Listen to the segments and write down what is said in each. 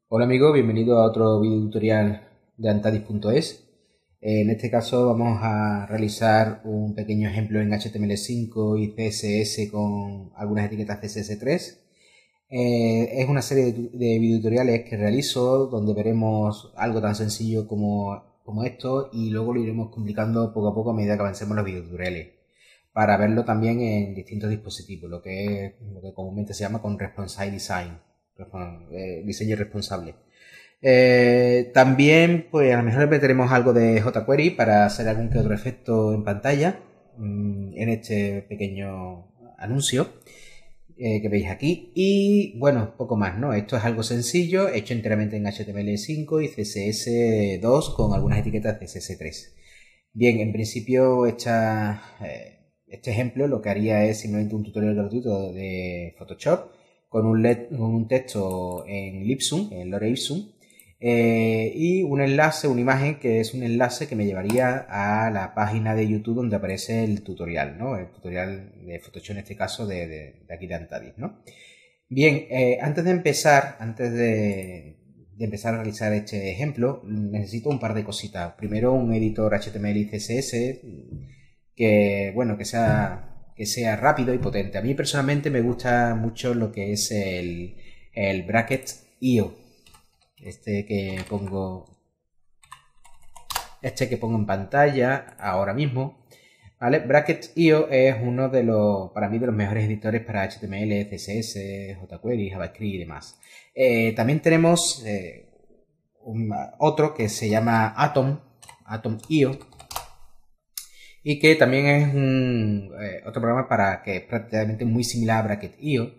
Hola amigos, bienvenido a otro video tutorial de Antadis.es. En este caso vamos a realizar un pequeño ejemplo en HTML5 y CSS con algunas etiquetas CSS3. Es una serie de video tutoriales que realizo donde veremos algo tan sencillo como esto y luego lo iremos complicando poco a poco a medida que avancemos los video tutoriales para verlo también en distintos dispositivos, lo que comúnmente se llama con Responsive Design. Diseño responsable. También pues a lo mejor meteremos algo de jQuery para hacer algún que otro efecto en pantalla en este pequeño anuncio que veis aquí. Y bueno, poco más, ¿no? Esto es algo sencillo, hecho enteramente en HTML5 y CSS2 con algunas etiquetas de CSS3. Bien, en principio este ejemplo lo que haría es simplemente un tutorial gratuito de Photoshop con un texto en Libsyn, en Lore Ipsum, y un enlace, una imagen que es un enlace que me llevaría a la página de YouTube donde aparece el tutorial, ¿no? El tutorial de Photoshop en este caso de aquí de Antadis, ¿no? Bien, antes de empezar a realizar este ejemplo, necesito un par de cositas. Primero, un editor HTML y CSS que, bueno, que sea rápido y potente. A mí personalmente me gusta mucho lo que es el Bracket.io. Este que pongo en pantalla ahora mismo. ¿Vale? Bracket.io es uno de para mí, de los mejores editores para HTML, CSS, jQuery, JavaScript y demás. También tenemos otro que se llama Atom.io. Y que también es otro programa que es prácticamente muy similar a Bracket.io.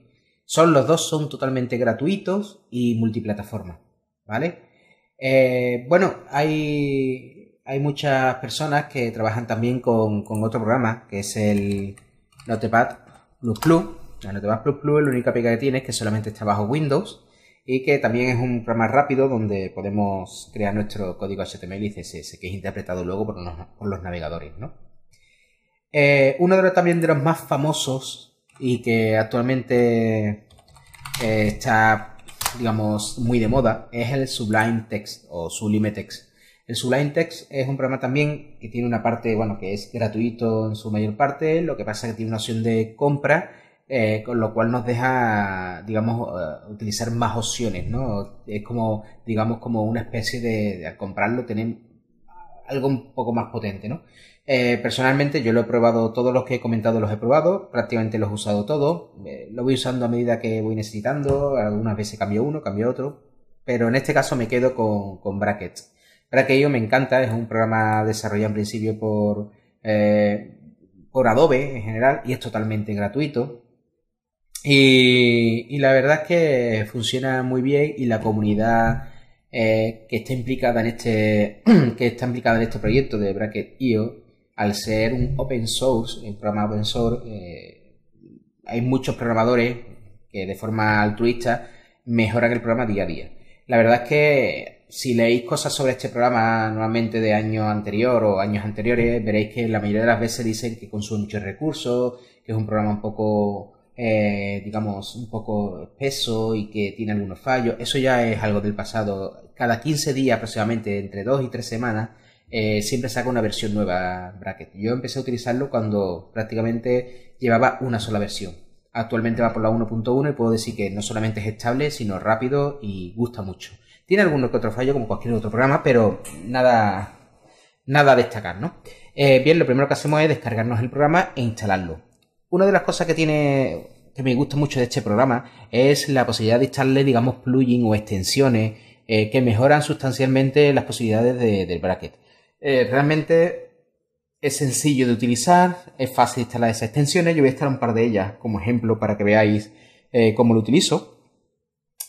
Los dos son totalmente gratuitos y multiplataforma, ¿vale? Bueno, hay muchas personas que trabajan también con otro programa, que es el Notepad++. El Notepad++, la única pega que tiene es que solamente está bajo Windows y que también es un programa rápido donde podemos crear nuestro código HTML y CSS, que es interpretado luego por los navegadores, ¿no? Uno también de los más famosos y que actualmente está, digamos, muy de moda es el Sublime Text o Sublime Text. El Sublime Text es un programa también que tiene una parte, bueno, que es gratuito en su mayor parte, lo que pasa es que tiene una opción de compra, con lo cual nos deja, digamos, utilizar más opciones, ¿no? Es como, digamos, como una especie de al comprarlo, tener algo un poco más potente, ¿no? Personalmente yo lo he probado, todos los que he comentado los he probado, prácticamente los he usado todos, lo voy usando a medida que voy necesitando, algunas veces cambio uno, cambio otro, pero en este caso me quedo con Bracket. Bracket.io me encanta, es un programa desarrollado en principio por Adobe en general y es totalmente gratuito. Y la verdad es que funciona muy bien y la comunidad que está implicada en este proyecto de Bracket.io, al ser un open source, un programa open source, hay muchos programadores que de forma altruista mejoran el programa día a día. La verdad es que si leéis cosas sobre este programa normalmente de años anterior o años anteriores, veréis que la mayoría de las veces dicen que consume muchos recursos, que es un programa un poco digamos, un poco espeso y que tiene algunos fallos. Eso ya es algo del pasado. Cada 15 días aproximadamente, entre 2 y 3 semanas, siempre saca una versión nueva Bracket. Yo empecé a utilizarlo cuando prácticamente llevaba una sola versión. Actualmente va por la 1.1 y puedo decir que no solamente es estable, sino rápido y gusta mucho. Tiene alguno que otro fallo como cualquier otro programa, pero nada a destacar, ¿no? Bien, lo primero que hacemos es descargarnos el programa e instalarlo. Una de las cosas que me gusta mucho de este programa es la posibilidad de instalarle, digamos, plugins o extensiones que mejoran sustancialmente las posibilidades del Bracket. Realmente es sencillo de utilizar, es fácil de instalar esas extensiones. Yo voy a instalar un par de ellas como ejemplo para que veáis cómo lo utilizo.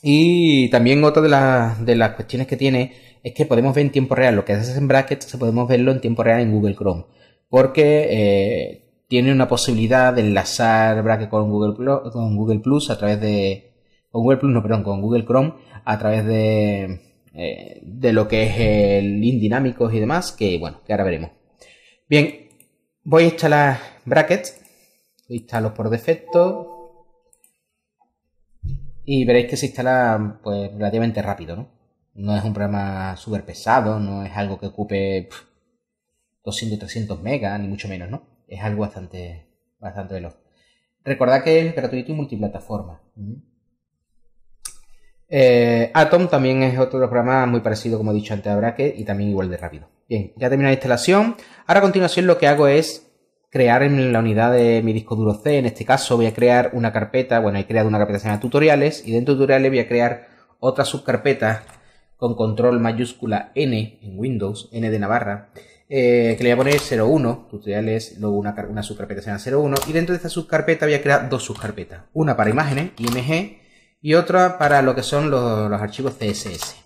Y también otra de las cuestiones que tiene es que podemos ver en tiempo real lo que haces en Bracket, podemos verlo en tiempo real en Google Chrome, porque tiene una posibilidad de enlazar Bracket con Google Plus a través de con Google Chrome a través de lo que es el link dinámicos y demás, que bueno, que ahora veremos. Bien, voy a instalar Bracket, lo instalo por defecto. y veréis que se instala pues relativamente rápido, ¿no? No es un programa súper pesado, no es algo que ocupe 200, 300 megas, ni mucho menos, ¿no? Es algo bastante veloz. Recordad que es gratuito y multiplataforma. Atom también es otro programa muy parecido, como he dicho antes, a Bracket y también igual de rápido. Bien, ya terminado la instalación. Ahora a continuación lo que hago es crear en la unidad de mi disco duro C. En este caso voy a crear una carpeta, bueno, he creado una carpeta que se llama tutoriales y dentro de tutoriales voy a crear otra subcarpeta con control mayúscula N en Windows, N de Navarra, que le voy a poner 01, tutoriales, luego una subcarpeta se llama 01 y dentro de esta subcarpeta voy a crear dos subcarpetas, una para imágenes, IMG, y otra para lo que son los archivos CSS,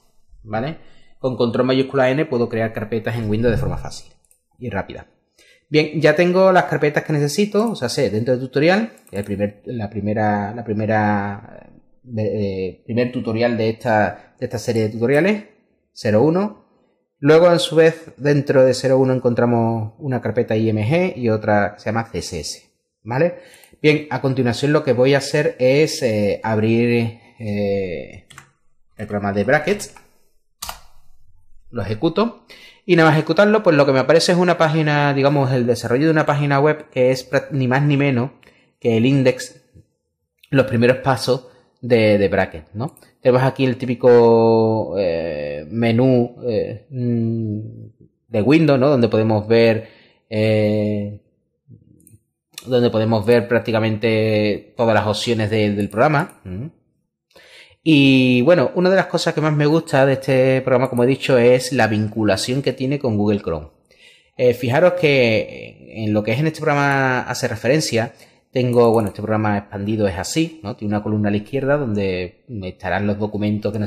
¿vale? Con control mayúscula N puedo crear carpetas en Windows de forma fácil y rápida. Bien, ya tengo las carpetas que necesito, o sea, sé, dentro del tutorial, primer tutorial de esta serie de tutoriales, 01. Luego, a su vez, dentro de 01 encontramos una carpeta IMG y otra que se llama CSS, ¿vale? Bien, a continuación lo que voy a hacer es abrir el programa de Bracket, lo ejecuto y nada más ejecutarlo, pues lo que me aparece es una página, digamos, el desarrollo de una página web que es ni más ni menos que el index, los primeros pasos de Bracket, ¿no? Tenemos aquí el típico menú de Windows, ¿no? Donde podemos ver prácticamente todas las opciones del programa. Y bueno, una de las cosas que más me gusta de este programa, como he dicho, es la vinculación que tiene con Google Chrome. Fijaros que en lo que es en este programa hace referencia, tengo, bueno, este programa expandido es así, ¿no? Tiene una columna a la izquierda donde estarán los documentos con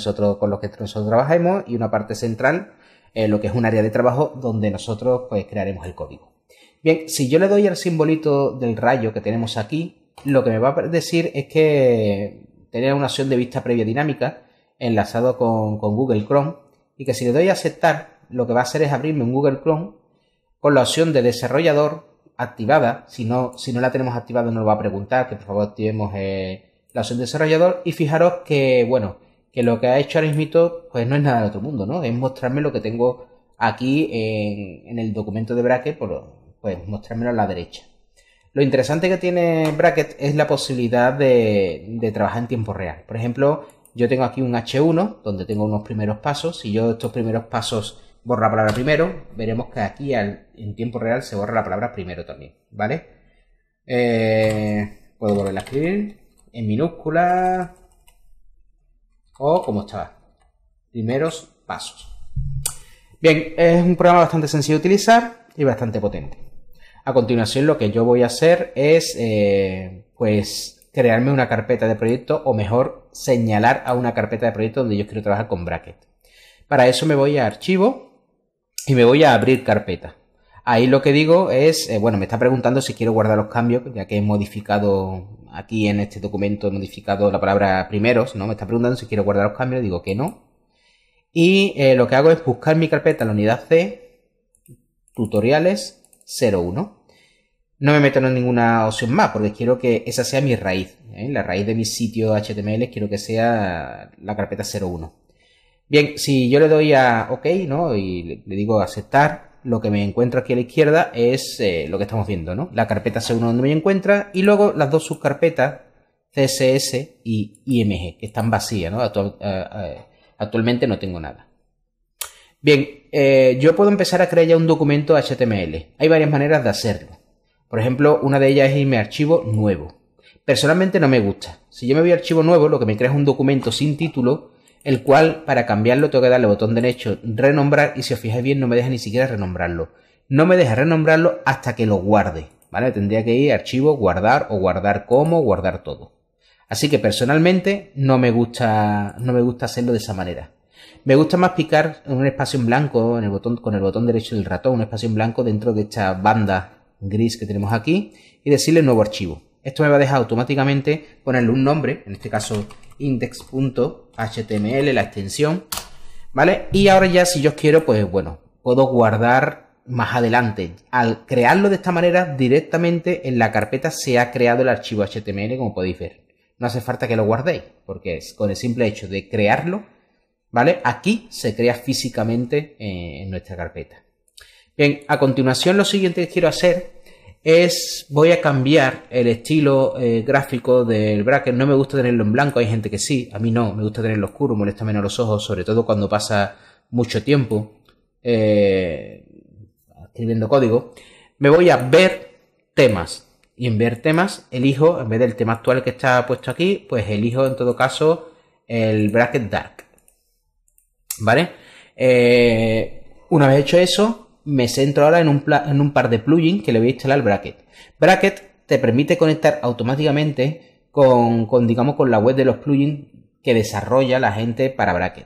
los que nosotros trabajemos y una parte central, lo que es un área de trabajo donde nosotros pues crearemos el código. Bien, si yo le doy al simbolito del rayo que tenemos aquí, lo que me va a decir es que tener una opción de vista previa dinámica enlazado con Google Chrome y que si le doy a aceptar, lo que va a hacer es abrirme un Google Chrome con la opción de desarrollador activada. Si no la tenemos activada nos va a preguntar que por favor activemos la opción de desarrollador y fijaros que, bueno, que lo que ha hecho ahora mismo pues no es nada de otro mundo, ¿no? Es mostrarme lo que tengo aquí en el documento de Bracket, pues mostrármelo a la derecha. Lo interesante que tiene Bracket es la posibilidad de trabajar en tiempo real. Por ejemplo, yo tengo aquí un H1 donde tengo unos primeros pasos. Si yo estos primeros pasos borro la palabra primero, veremos que aquí en tiempo real se borra la palabra primero también, ¿vale? Puedo volver a escribir en minúscula o como estaba. Primeros pasos. Bien, es un programa bastante sencillo de utilizar y bastante potente. A continuación lo que yo voy a hacer es pues crearme una carpeta de proyecto o mejor señalar a una carpeta de proyecto donde yo quiero trabajar con Bracket. Para eso me voy a archivo y me voy a abrir carpeta. Ahí lo que digo es, bueno, me está preguntando si quiero guardar los cambios, ya que he modificado aquí en este documento, he modificado la palabra primeros, ¿no? Me está preguntando si quiero guardar los cambios, digo que no. Y lo que hago es buscar mi carpeta en la unidad C, tutoriales 01. No me meto en ninguna opción más porque quiero que esa sea mi raíz. La raíz de mi sitio HTML quiero que sea la carpeta 01. Bien, si yo le doy a OK, ¿no? Y le digo aceptar, lo que me encuentro aquí a la izquierda es lo que estamos viendo, ¿no? La carpeta 01 donde me encuentra y luego las dos subcarpetas CSS y IMG que están vacías, ¿no? Actualmente no tengo nada. Bien, yo puedo empezar a crear ya un documento HTML. Hay varias maneras de hacerlo. Por ejemplo, una de ellas es irme a archivo nuevo. Personalmente no me gusta. Si yo me voy a archivo nuevo, lo que me crea es un documento sin título, el cual para cambiarlo tengo que darle botón derecho, renombrar, y si os fijáis bien no me deja ni siquiera renombrarlo. No me deja renombrarlo hasta que lo guarde, ¿vale? Tendría que ir a archivo, guardar o guardar como, guardar todo. Así que personalmente no me gusta hacerlo de esa manera. Me gusta más picar en un espacio en blanco con el botón derecho del ratón, un espacio en blanco dentro de esta banda gris que tenemos aquí y decirle nuevo archivo. Esto me va a dejar automáticamente ponerle un nombre, en este caso index.html, la extensión, ¿vale? Y ahora ya si yo quiero, pues bueno, puedo guardar más adelante. Al crearlo de esta manera, directamente en la carpeta se ha creado el archivo HTML, como podéis ver. no hace falta que lo guardéis, porque con el simple hecho de crearlo, ¿vale? Aquí se crea físicamente en nuestra carpeta. Bien, a continuación lo siguiente que quiero hacer es, voy a cambiar el estilo gráfico del bracket. No me gusta tenerlo en blanco, hay gente que sí, a mí no, me gusta tenerlo oscuro, molesta menos los ojos, sobre todo cuando pasa mucho tiempo escribiendo código. Me voy a ver temas, y en ver temas elijo, en vez del tema actual que está puesto aquí, pues elijo en todo caso el bracket dark, ¿vale? Una vez hecho eso, me centro ahora en un par de plugins que le voy a instalar al Bracket. Bracket te permite conectar automáticamente digamos, con la web de los plugins que desarrolla la gente para Bracket.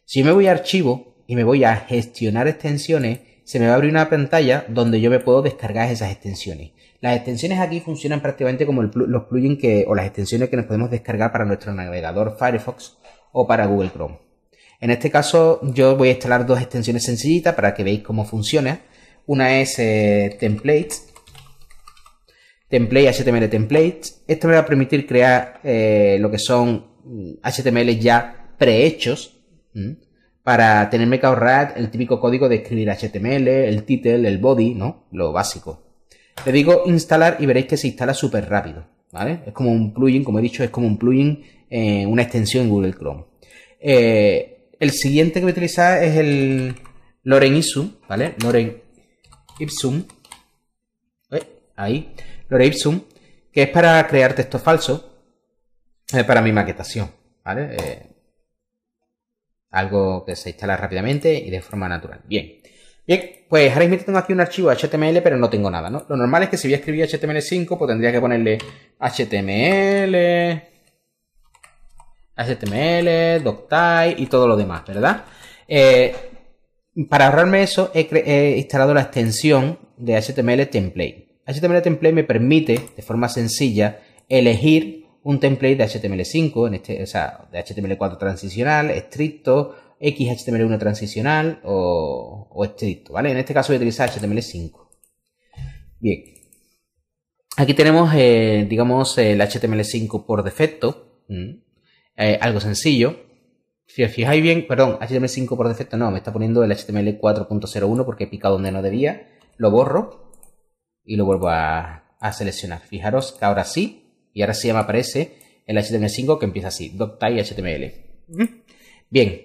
Si yo me voy a archivo y me voy a gestionar extensiones, se me va a abrir una pantalla donde yo me puedo descargar esas extensiones. Las extensiones aquí funcionan prácticamente como los plugins o las extensiones que nos podemos descargar para nuestro navegador Firefox o para Google Chrome. En este caso yo voy a instalar dos extensiones sencillitas para que veáis cómo funciona. Una es Templates, HTML Templates. Esto me va a permitir crear lo que son HTML ya prehechos para tenerme que ahorrar el típico código de escribir HTML, el title, el body, ¿no? Lo básico. Le digo instalar y veréis que se instala súper rápido, ¿vale? Es como un plugin, como he dicho, es como un plugin, una extensión en Google Chrome. El siguiente que voy a utilizar es el Lorem Ipsum, ¿vale? Lorem Ipsum. Ahí. Lorem Ipsum, que es para crear texto falso para mi maquetación, ¿vale? Algo que se instala rápidamente y de forma natural. Bien. Bien, pues ahora mismo tengo aquí un archivo HTML, pero no tengo nada, ¿no? Lo normal es que si voy a escribir HTML5, pues tendría que ponerle HTML, doctype y todo lo demás, ¿verdad? Para ahorrarme eso, he instalado la extensión de HTML Template. HTML Template me permite, de forma sencilla, elegir un template de HTML5, o sea, de HTML4 transicional, estricto, XHTML1 transicional o estricto, ¿vale? En este caso voy a utilizar HTML5. Bien. Aquí tenemos, digamos, el HTML5 por defecto. Algo sencillo. Si os fijáis bien, perdón, HTML5 por defecto no, me está poniendo el HTML 4.01 porque he picado donde no debía. Lo borro y lo vuelvo a seleccionar. Fijaros que ahora sí, y ahora sí ya me aparece el HTML5 que empieza así, doctype HTML. Bien,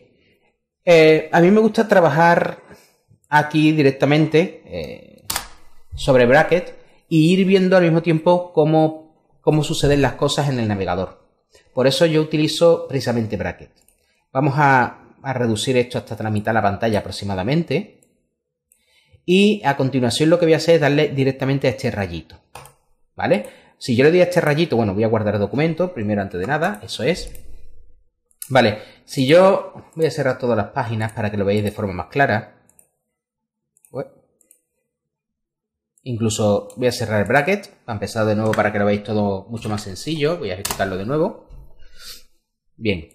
a mí me gusta trabajar aquí directamente sobre Bracket y ir viendo al mismo tiempo cómo suceden las cosas en el navegador. Por eso yo utilizo precisamente Bracket. Vamos a reducir esto hasta la mitad de la pantalla aproximadamente. Y a continuación lo que voy a hacer es darle directamente a este rayito, ¿vale? Si yo le doy a este rayito, bueno, voy a guardar el documento primero antes de nada, eso es. Vale, si yo voy a cerrar todas las páginas para que lo veáis de forma más clara. Incluso voy a cerrar el bracket, para empezar de nuevo para que lo veáis todo mucho más sencillo. Voy a ejecutarlo de nuevo. Bien.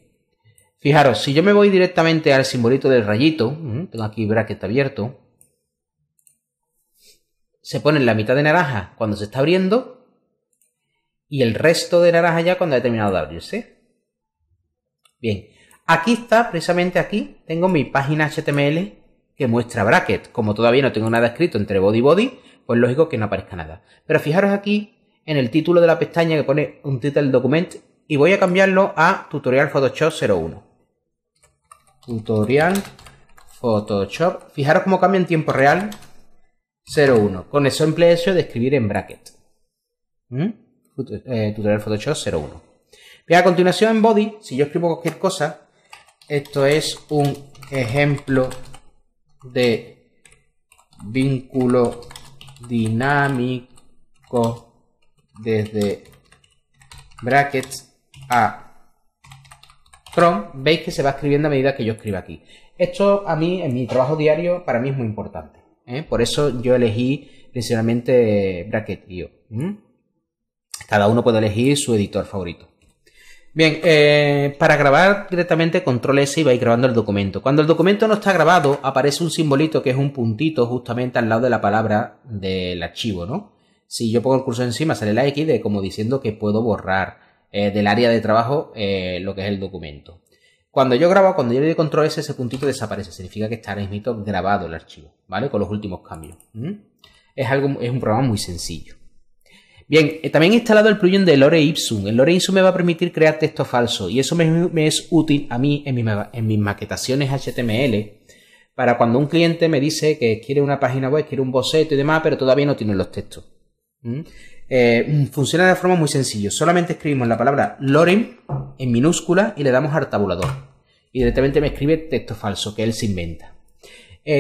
Fijaros, si yo me voy directamente al simbolito del rayito, tengo aquí bracket abierto, se pone en la mitad de naranja cuando se está abriendo y el resto de naranja ya cuando ha terminado de abrirse. Bien, aquí está, precisamente aquí, tengo mi página HTML que muestra bracket. Como todavía no tengo nada escrito entre body y body, pues lógico que no aparezca nada. Pero fijaros aquí en el título de la pestaña que pone un title document y voy a cambiarlo a Tutorial Photoshop 01. Tutorial Photoshop. Fijaros cómo cambia en tiempo real 01. Con el simple hecho de escribir en bracket. Tutorial Photoshop 01. Bien, a continuación en body, si yo escribo cualquier cosa, esto es un ejemplo de vínculo dinámico desde brackets a Chrome. Veis que se va escribiendo a medida que yo escribo aquí. Esto a mí, en mi trabajo diario, para mí es muy importante, Por eso yo elegí principalmente Bracket.io. Cada uno puede elegir su editor favorito. Bien, para grabar directamente control S y vais grabando el documento. Cuando el documento no está grabado, aparece un simbolito que es un puntito justamente al lado de la palabra del archivo, ¿no? Si yo pongo el cursor encima, sale la X de como diciendo que puedo borrar del área de trabajo lo que es el documento. Cuando yo le doy control S, ese puntito desaparece. Significa que está ahora mismo grabado el archivo, ¿vale? Con los últimos cambios. Es un programa muy sencillo. Bien, también he instalado el plugin de Lore Ipsum. El Lore Ipsum me va a permitir crear texto falso y eso me es útil a mí en mis maquetaciones HTML para cuando un cliente me dice que quiere una página web, quiere un boceto y demás, pero todavía no tiene los textos. Funciona de forma muy sencilla. Solamente escribimos la palabra Lorem en minúscula y le damos al tabulador. Y directamente me escribe texto falso que él se inventa.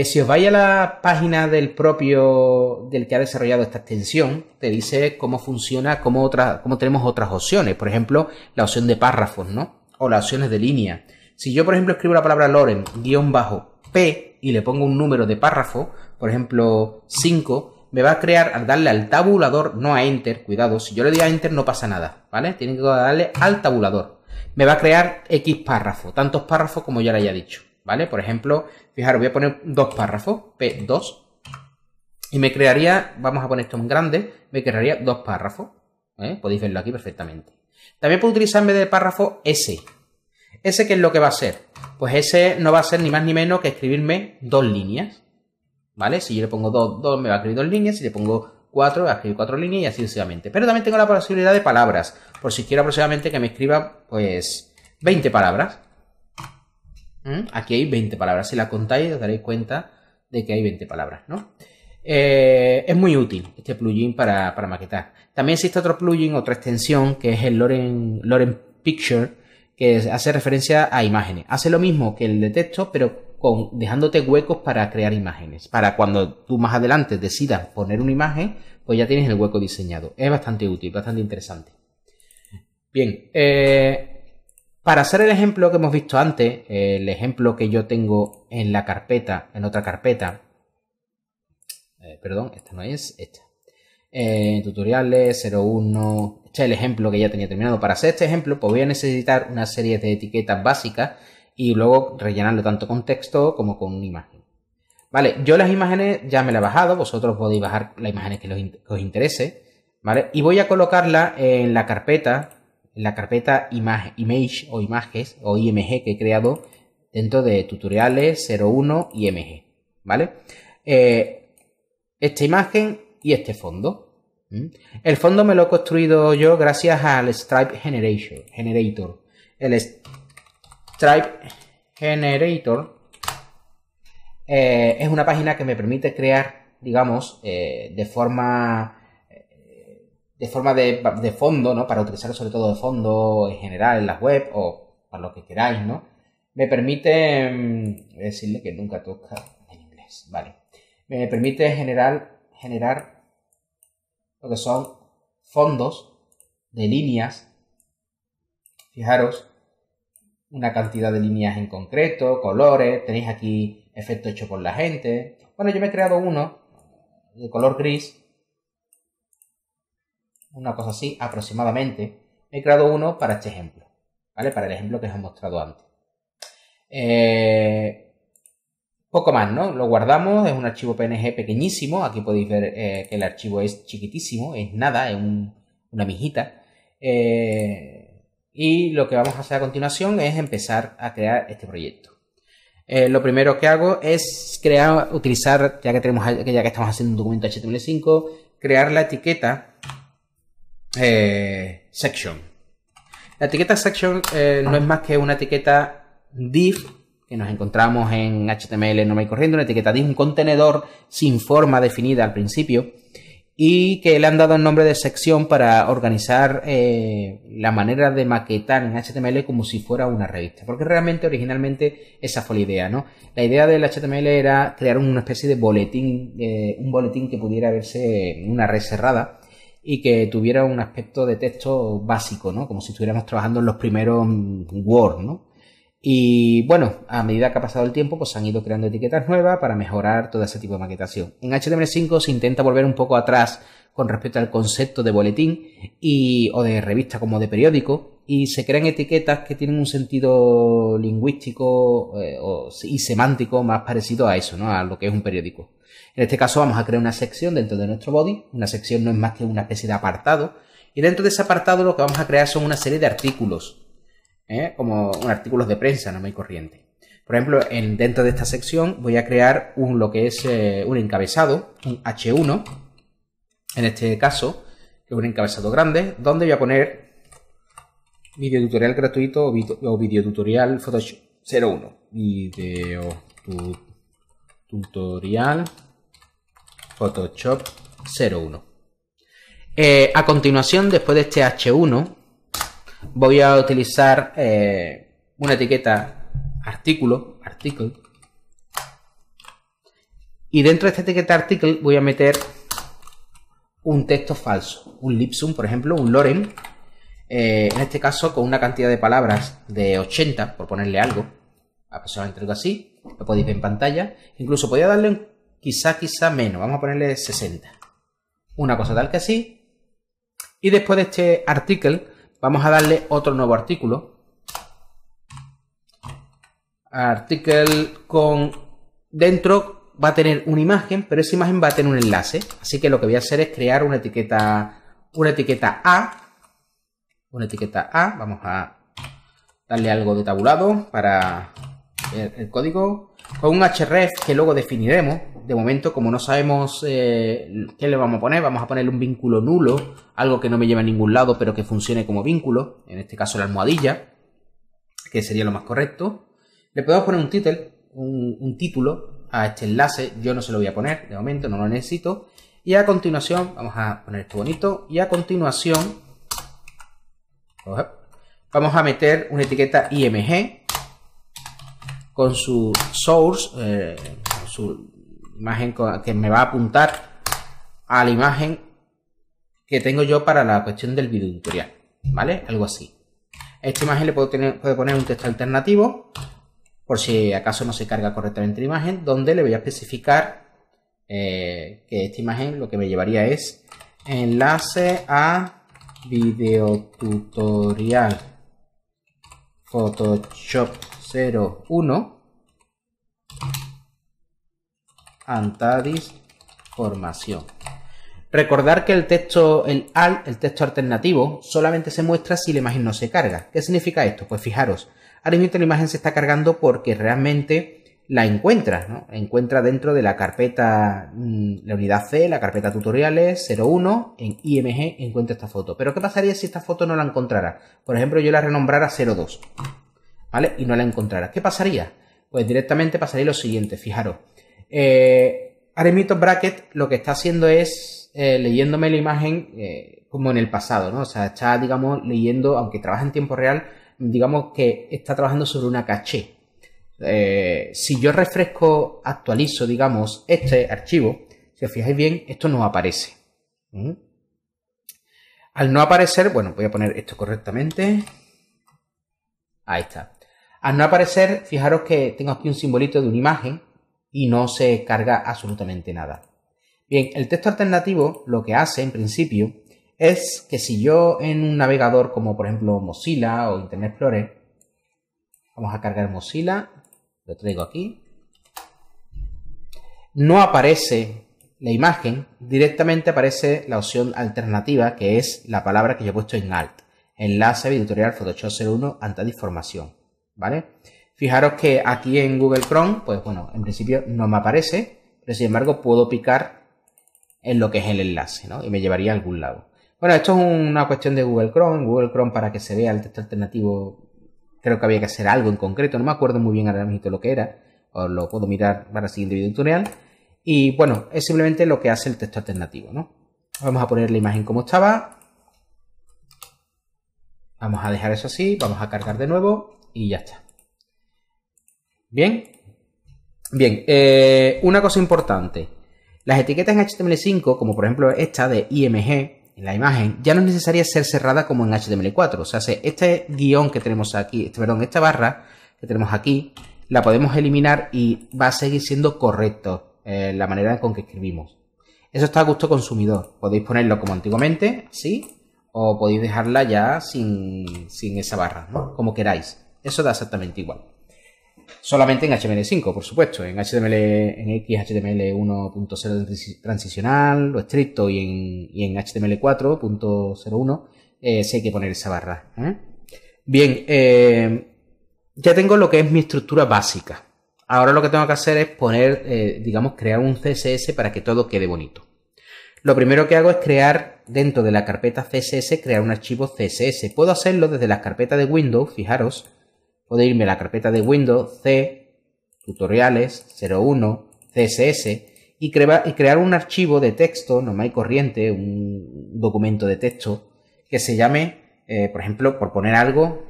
Si os vais a la página del que ha desarrollado esta extensión, te dice cómo funciona, cómo tenemos otras opciones. Por ejemplo, la opción de párrafos, ¿no? O las opciones de línea. Si yo, por ejemplo, escribo la palabra Lorem-P y le pongo un número de párrafo, por ejemplo, 5, me va a crear, al darle al tabulador, no a Enter, cuidado, si yo le doy a Enter no pasa nada, ¿vale? Tienen que darle al tabulador. Me va a crear X párrafo, tantos párrafos como ya le haya dicho. ¿Vale? Por ejemplo, fijaros, voy a poner 2 párrafos, P2, y me crearía, vamos a poner esto en grande, me crearía 2 párrafos. Podéis verlo aquí perfectamente. También puedo utilizar en vez de párrafo S. ¿S qué es lo que va a hacer? Pues S no va a ser ni más ni menos que escribirme 2 líneas. ¿Vale? Si yo le pongo 2 me va a escribir 2 líneas, si le pongo 4 me va a escribir 4 líneas y así sucesivamente. Pero también tengo la posibilidad de palabras, por si quiero aproximadamente que me escriba, pues, 20 palabras. Aquí hay 20 palabras. Si la contáis os daréis cuenta de que hay 20 palabras, ¿no? Es muy útil este plugin para maquetar. También existe otro plugin, otra extensión, que es el Lorem Picture, que hace referencia a imágenes. Hace lo mismo que el de texto, pero dejándote huecos para crear imágenes. Para cuando tú más adelante decidas poner una imagen, pues ya tienes el hueco diseñado. Es bastante útil, bastante interesante. Bien, para hacer el ejemplo que hemos visto antes, el ejemplo que yo tengo en la carpeta, en otra carpeta, perdón, esta no es, esta. Tutoriales 01, este es el ejemplo que ya tenía terminado. Para hacer este ejemplo, pues voy a necesitar una serie de etiquetas básicas y luego rellenarlo tanto con texto como con una imagen. Vale, yo las imágenes ya me las he bajado, vosotros podéis bajar las imágenes que os interese, ¿vale? Y voy a colocarla en la carpeta image o images o IMG que he creado dentro de tutoriales 01 IMG, ¿vale? Esta imagen y este fondo. El fondo me lo he construido yo gracias al Stripe Generator. El Stripe Generator es una página que me permite crear, digamos, de forma de fondo, ¿no? Para utilizar sobre todo de fondo en general en las web o para lo que queráis, ¿no? Me permite decirle que nunca toca en inglés, vale. Me permite generar lo que son fondos de líneas. Fijaros, una cantidad de líneas en concreto, colores, tenéis aquí efectos hechos por la gente. Bueno, yo me he creado uno de color gris, una cosa así aproximadamente. Me he creado uno para este ejemplo, ¿vale? Para el ejemplo que os he mostrado antes. Poco más, ¿no? Lo guardamos, es un archivo PNG pequeñísimo. Aquí podéis ver que el archivo es chiquitísimo, es nada, es una mijita. Y lo que vamos a hacer a continuación es empezar a crear este proyecto. Lo primero que hago es utilizar, ya que estamos haciendo un documento HTML5, crear la etiqueta section. La etiqueta section no es más que una etiqueta div que nos encontramos en HTML normal y corriente, una etiqueta div, un contenedor sin forma definida al principio y que le han dado el nombre de sección para organizar la manera de maquetar en HTML como si fuera una revista, porque realmente originalmente esa fue la idea, ¿no? La idea del HTML era crear una especie de boletín, un boletín que pudiera verse en una red cerrada y que tuviera un aspecto de texto básico, ¿no? Como si estuviéramos trabajando en los primeros Word, ¿no? Y bueno, a medida que ha pasado el tiempo, pues se han ido creando etiquetas nuevas para mejorar todo ese tipo de maquetación. En HTML5 se intenta volver un poco atrás con respecto al concepto de boletín o de revista como de periódico y se crean etiquetas que tienen un sentido lingüístico y semántico más parecido a eso, ¿no? A lo que es un periódico. En este caso vamos a crear una sección dentro de nuestro body. Una sección no es más que una especie de apartado Y dentro de ese apartado lo que vamos a crear son una serie de artículos, como artículos de prensa normal y corriente. Por ejemplo, dentro de esta sección voy a crear lo que es un encabezado, un H1, en este caso, que es un encabezado grande, donde voy a poner video tutorial gratuito o video tutorial Photoshop 01. Video tutorial Photoshop 01. A continuación, después de este H1, voy a utilizar una etiqueta article, y dentro de esta etiqueta article voy a meter un texto falso, un Lipsum, por ejemplo, un Lorem, en este caso con una cantidad de palabras de 80, por ponerle algo, aproximadamente algo así, lo podéis ver en pantalla. Incluso podría darle quizá menos, vamos a ponerle 60, una cosa tal que así. Y después de este article vamos a darle otro nuevo artículo, con dentro va a tener una imagen, pero esa imagen va a tener un enlace. Así que lo que voy a hacer es crear una etiqueta A. Vamos a darle algo de tabulado para ver el código. Con un href que luego definiremos. De momento, como no sabemos qué le vamos a ponerle un vínculo nulo, algo que no me lleve a ningún lado, pero que funcione como vínculo. En este caso la almohadilla, que sería lo más correcto. Le podemos poner un título a este enlace. Yo no se lo voy a poner, de momento no lo necesito. Y a continuación, vamos a poner esto bonito. Y a continuación, vamos a meter una etiqueta IMG con su source, con su imagen que me va a apuntar a la imagen que tengo yo para la cuestión del video tutorial, ¿vale? Algo así. A esta imagen le puedo poner un texto alternativo, por si acaso no se carga correctamente la imagen, donde le voy a especificar que esta imagen lo que me llevaría es enlace a video tutorial Photoshop 01 Antadis formación. Recordar que el texto alternativo solamente se muestra si la imagen no se carga. ¿Qué significa esto? Pues fijaros, ahora mismo la imagen se está cargando porque realmente la encuentra, ¿no? Encuentra dentro de la carpeta, la unidad C, la carpeta tutoriales 01, en IMG encuentra esta foto. Pero ¿qué pasaría si esta foto no la encontrara? Por ejemplo, yo la renombrara 02, ¿vale? Y no la encontrara. ¿Qué pasaría? Pues directamente pasaría lo siguiente, fijaros. Aremito Bracket lo que está haciendo es leyéndome la imagen como en el pasado, ¿no? O sea, está, digamos, leyendo, aunque trabaja en tiempo real, digamos que está trabajando sobre una caché. Si yo actualizo, digamos, este archivo, si os fijáis bien, esto no aparece. Al no aparecer, bueno, voy a poner esto correctamente. Ahí está. Al no aparecer, fijaros que tengo aquí un simbolito de una imagen y no se carga absolutamente nada. Bien, el texto alternativo lo que hace en principio es que si yo en un navegador como por ejemplo Mozilla o Internet Explorer, vamos a cargar Mozilla, lo traigo aquí, no aparece la imagen, directamente aparece la opción alternativa que es la palabra que yo he puesto en Alt, enlace a video tutorial Photoshop 01 Antadis formación, ¿vale? Fijaros que aquí en Google Chrome, pues bueno, en principio no me aparece, pero sin embargo puedo picar en lo que es el enlace, ¿no? Y me llevaría a algún lado. Bueno, esto es una cuestión de Google Chrome. En Google Chrome, para que se vea el texto alternativo, creo que había que hacer algo en concreto. No me acuerdo muy bien ahora mismo lo que era. Os lo puedo mirar para el siguiente video tutorial. Y bueno, es simplemente lo que hace el texto alternativo, ¿no? Vamos a poner la imagen como estaba. Vamos a dejar eso así. Vamos a cargar de nuevo y ya está. Bien. Bien, una cosa importante. Las etiquetas en HTML5, como por ejemplo esta de IMG, en la imagen, ya no es necesaria ser cerrada como en HTML4. O sea, este guión que tenemos aquí, esta barra que tenemos aquí, la podemos eliminar y va a seguir siendo correcto la manera con que escribimos. Eso está a gusto consumidor. Podéis ponerlo como antiguamente, así, o podéis dejarla ya sin esa barra, ¿no? Como queráis. Eso da exactamente igual. Solamente en HTML5, por supuesto. En XHTML 1.0 transicional, lo estricto, y en HTML 4.01 sí hay que poner esa barra. Bien, ya tengo lo que es mi estructura básica. Ahora lo que tengo que hacer es poner, digamos, crear un CSS para que todo quede bonito. Lo primero que hago es crear, dentro de la carpeta CSS, crear un archivo CSS. Puedo hacerlo desde las carpetas de Windows, fijaros. Puedo irme a la carpeta de Windows, C, tutoriales, 01, CSS, y crear un archivo de texto normal y corriente, un documento de texto, que se llame, por ejemplo, por poner algo,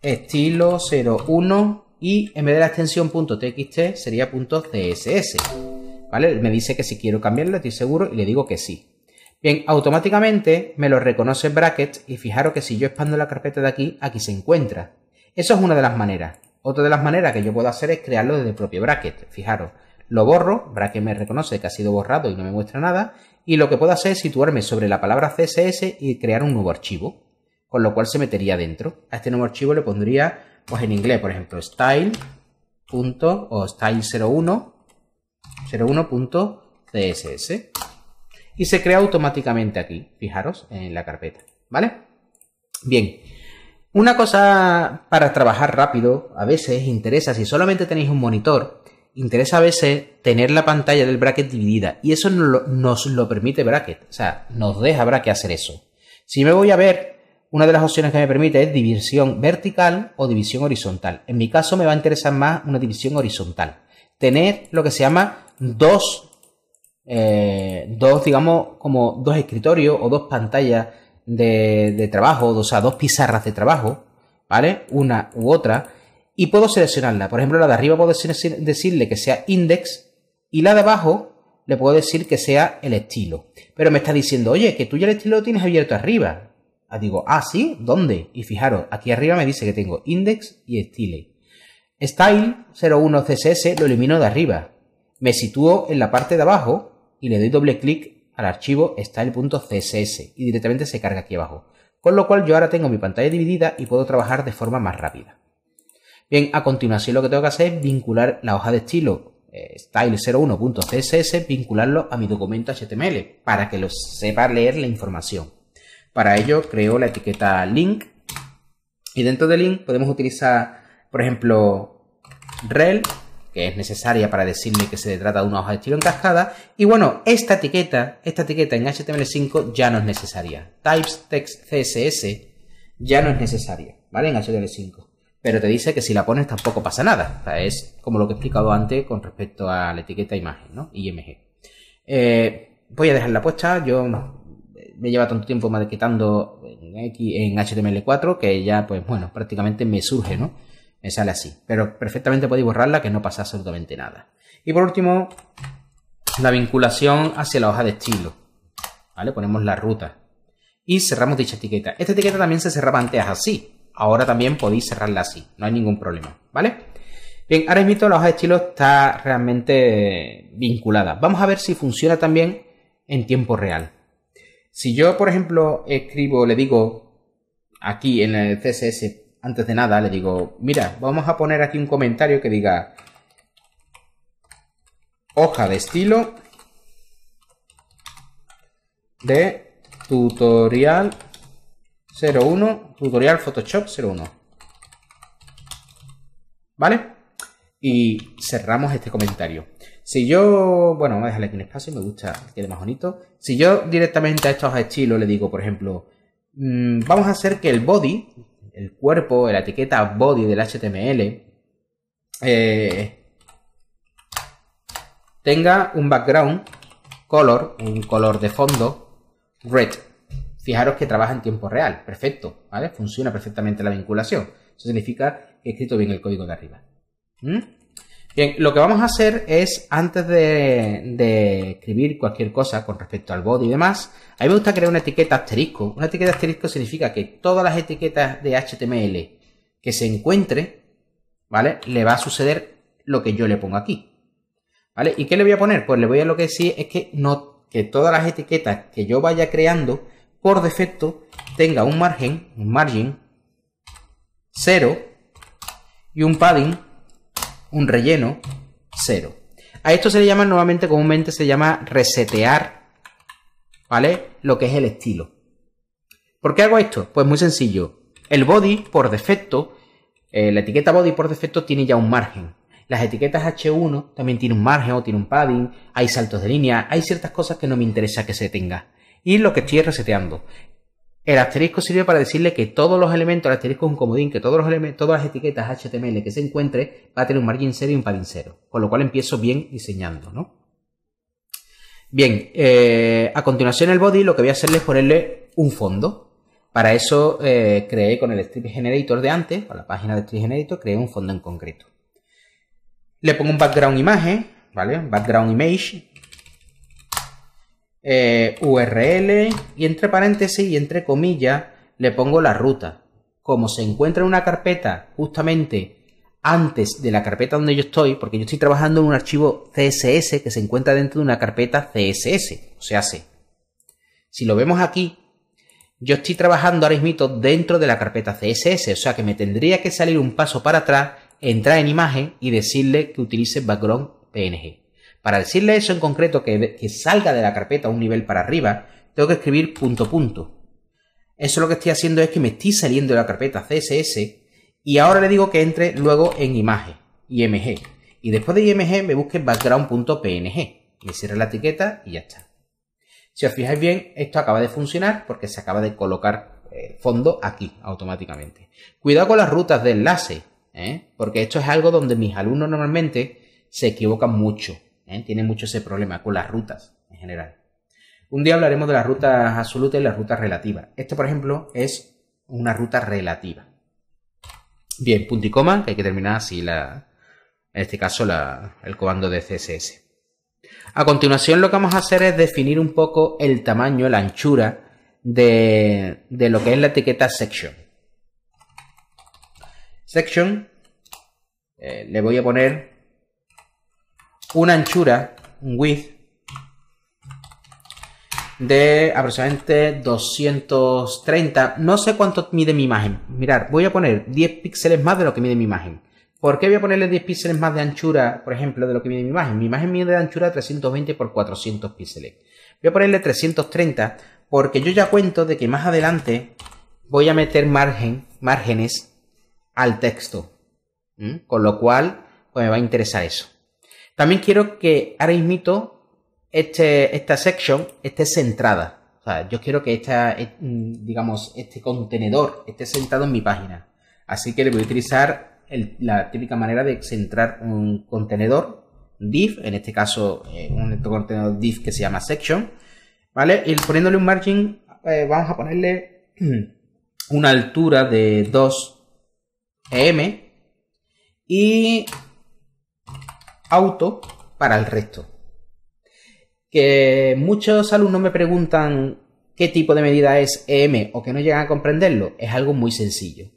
estilo 01, y en vez de la extensión .txt sería .css. ¿Vale? Me dice que si quiero cambiarlo, estoy seguro, y le digo que sí. Bien, automáticamente me lo reconoce bracket, y fijaros que si yo expando la carpeta de aquí, aquí se encuentra. Eso es una de las maneras. Otra de las maneras que yo puedo hacer es crearlo desde el propio bracket. Fijaros, lo borro, bracket me reconoce que ha sido borrado y no me muestra nada, y lo que puedo hacer es situarme sobre la palabra CSS y crear un nuevo archivo, con lo cual se metería dentro. A este nuevo archivo le pondría, pues en inglés, por ejemplo, style. O style 01.css, y se crea automáticamente aquí, fijaros, en la carpeta, ¿vale? Bien, una cosa para trabajar rápido, a veces interesa, si solamente tenéis un monitor, interesa a veces tener la pantalla del bracket dividida, y eso nos lo permite bracket, o sea, nos deja bracket hacer eso. Si me voy a ver, una de las opciones que me permite es división vertical o división horizontal. En mi caso me va a interesar más una división horizontal. Tener lo que se llama dos, digamos, como dos escritorios o dos pantallas de trabajo, o sea, dos pizarras de trabajo, ¿vale? Una u otra, y puedo seleccionarla. Por ejemplo, la de arriba puedo decirle que sea index, y la de abajo le puedo decir que sea el estilo. Pero me está diciendo, oye, que tú ya el estilo lo tienes abierto arriba. Digo, ¿sí? ¿Dónde? Y fijaros, aquí arriba me dice que tengo index y style. Style 01 CSS lo elimino de arriba. Me sitúo en la parte de abajo y le doy doble clic al archivo style.css y directamente se carga aquí abajo. Con lo cual yo ahora tengo mi pantalla dividida y puedo trabajar de forma más rápida. Bien, a continuación lo que tengo que hacer es vincular la hoja de estilo style01.css, vincularlo a mi documento HTML para que lo sepa leer la información. Para ello creo la etiqueta link, y dentro de link podemos utilizar, por ejemplo, rel, que es necesaria para decirle que se trata de una hoja de estilo en cascada. Y bueno, esta etiqueta en HTML5 ya no es necesaria. Types text CSS ya no es necesaria, ¿vale? En HTML5. Pero te dice que si la pones tampoco pasa nada. O sea, es como lo que he explicado antes con respecto a la etiqueta imagen, ¿no? IMG. Voy a dejarla puesta. Yo me lleva tanto tiempo maquetando en HTML4 que ya, pues bueno, prácticamente me surge, ¿no? Me sale así. Pero perfectamente podéis borrarla, que no pasa absolutamente nada. Y por último, la vinculación hacia la hoja de estilo, ¿vale? Ponemos la ruta y cerramos dicha etiqueta. Esta etiqueta también se cerraba antes así. Ahora también podéis cerrarla así. No hay ningún problema, ¿vale? Bien, ahora mismo la hoja de estilo está realmente vinculada. Vamos a ver si funciona también en tiempo real. Si yo, por ejemplo, escribo, le digo aquí en el CSS, antes de nada, le digo, mira, vamos a poner aquí un comentario que diga hoja de estilo de tutorial 01, tutorial Photoshop 01. ¿Vale? Y cerramos este comentario. Si yo, bueno, vamos a dejarle aquí un espacio, me gusta que quede más bonito. Si yo directamente a esta hoja de estilo le digo, por ejemplo, vamos a hacer que el body, el cuerpo, la etiqueta body del HTML, tenga un background color, un color de fondo red. Fijaros que trabaja en tiempo real, perfecto, ¿vale? Funciona perfectamente la vinculación. Eso significa que he escrito bien el código de arriba. Bien, lo que vamos a hacer es, antes de escribir cualquier cosa con respecto al body y demás, a mí me gusta crear una etiqueta asterisco. Una etiqueta asterisco significa que todas las etiquetas de HTML que se encuentre, ¿vale? Le va a suceder lo que yo le pongo aquí, ¿vale? ¿Y qué le voy a poner? Pues le voy a lo que decir es que que todas las etiquetas que yo vaya creando, por defecto, tenga un margen 0 y un padding un relleno, 0. A esto se le llama nuevamente, comúnmente se llama resetear, ¿vale? Lo que es el estilo. ¿Por qué hago esto? Pues muy sencillo. El body, por defecto, la etiqueta body por defecto tiene ya un margen. Las etiquetas H1 también tienen un margen o tienen un padding, hay saltos de línea, hay ciertas cosas que no me interesa que se tenga. Y lo que estoy es reseteando. El asterisco sirve para decirle que todos los elementos, el asterisco es un comodín, que todas las etiquetas HTML que se encuentre va a tener un margin 0 y un padding 0. Con lo cual empiezo bien diseñando, ¿no? Bien, a continuación el body lo que voy a hacerle es ponerle un fondo. Para eso creé con el Strip Generator de antes, con la página de Strip Generator, creé un fondo en concreto. Le pongo un background imagen, ¿vale? Background image. URL y entre paréntesis y entre comillas le pongo la ruta. Como se encuentra en una carpeta justamente antes de la carpeta donde yo estoy, porque yo estoy trabajando en un archivo CSS que se encuentra dentro de una carpeta CSS, o sea, si lo vemos aquí, yo estoy trabajando ahora mismo dentro de la carpeta CSS, o sea que me tendría que salir un paso para atrás, entrar en imagen y decirle que utilice background PNG. Para decirle eso en concreto, que salga de la carpeta un nivel para arriba, tengo que escribir punto punto. Eso lo que estoy haciendo es que me estoy saliendo de la carpeta CSS y ahora le digo que entre luego en imagen, IMG. Y después de IMG me busque background.png. Le cierro la etiqueta y ya está. Si os fijáis bien, esto acaba de funcionar porque se acaba de colocar fondo aquí automáticamente. Cuidado con las rutas de enlace, porque esto es algo donde mis alumnos normalmente se equivocan mucho. Tiene mucho ese problema con las rutas en general. Un día hablaremos de las rutas absolutas y las rutas relativas. Esto, por ejemplo, es una ruta relativa. Bien, punto y coma, que hay que terminar así en este caso el comando de CSS. A continuación lo que vamos a hacer es definir un poco el tamaño, la anchura de lo que es la etiqueta section. Section, le voy a poner una anchura, un width, de aproximadamente 230. No sé cuánto mide mi imagen. Mirad, voy a poner 10 píxeles más de lo que mide mi imagen. ¿Por qué voy a ponerle 10 píxeles más de anchura, por ejemplo, de lo que mide mi imagen? Mi imagen mide de anchura 320 por 400 píxeles. Voy a ponerle 330 porque yo ya cuento de que más adelante voy a meter márgenes al texto. Con lo cual, pues me va a interesar eso. También quiero que ahora mismo esta section esté centrada. O sea, yo quiero que este contenedor esté centrado en mi página. Así que le voy a utilizar la típica manera de centrar un contenedor div, en este caso un contenedor div que se llama section, ¿vale? Y poniéndole un margin, vamos a ponerle una altura de 2 em y auto para el resto. Que muchos alumnos me preguntan qué tipo de medida es EM o que no llegan a comprenderlo. Es algo muy sencillo.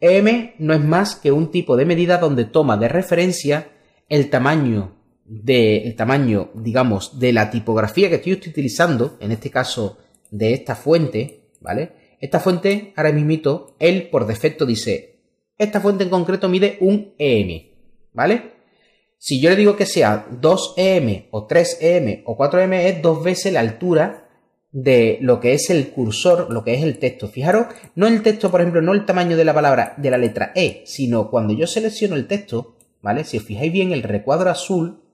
EM no es más que un tipo de medida donde toma de referencia el tamaño, digamos, de la tipografía que estoy utilizando, en este caso de esta fuente, ¿vale? Esta fuente, ahora mismito, él por defecto dice, esta fuente en concreto mide un EM, ¿vale? Si yo le digo que sea 2 em o 3 em o 4 em, es 2 veces la altura de lo que es el cursor, lo que es el texto. Fijaros, no el texto, por ejemplo, no el tamaño de la palabra, de la letra E, sino cuando yo selecciono el texto, ¿vale? Si os fijáis bien, el recuadro azul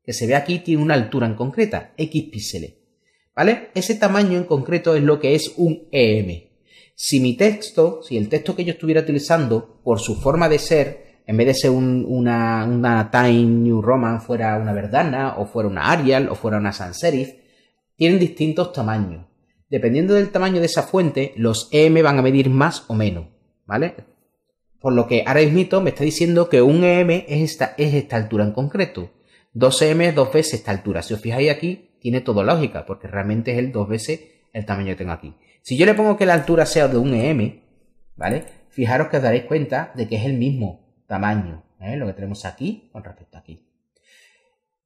que se ve aquí tiene una altura en concreta, X píxeles, ¿vale? Ese tamaño en concreto es lo que es un EM. Si el texto que yo estuviera utilizando, por su forma de ser, en vez de ser una Times New Roman, fuera una Verdana, o fuera una Arial, o fuera una sans serif, tienen distintos tamaños. Dependiendo del tamaño de esa fuente, los EM van a medir más o menos, ¿vale? Por lo que ahora mismo me está diciendo que un EM es esta altura en concreto. 2 EM es 2 veces esta altura. Si os fijáis aquí, tiene todo lógica, porque realmente es el 2 veces el tamaño que tengo aquí. Si yo le pongo que la altura sea de un EM, ¿vale? Fijaros que os daréis cuenta de que es el mismo tamaño, lo que tenemos aquí con respecto a aquí.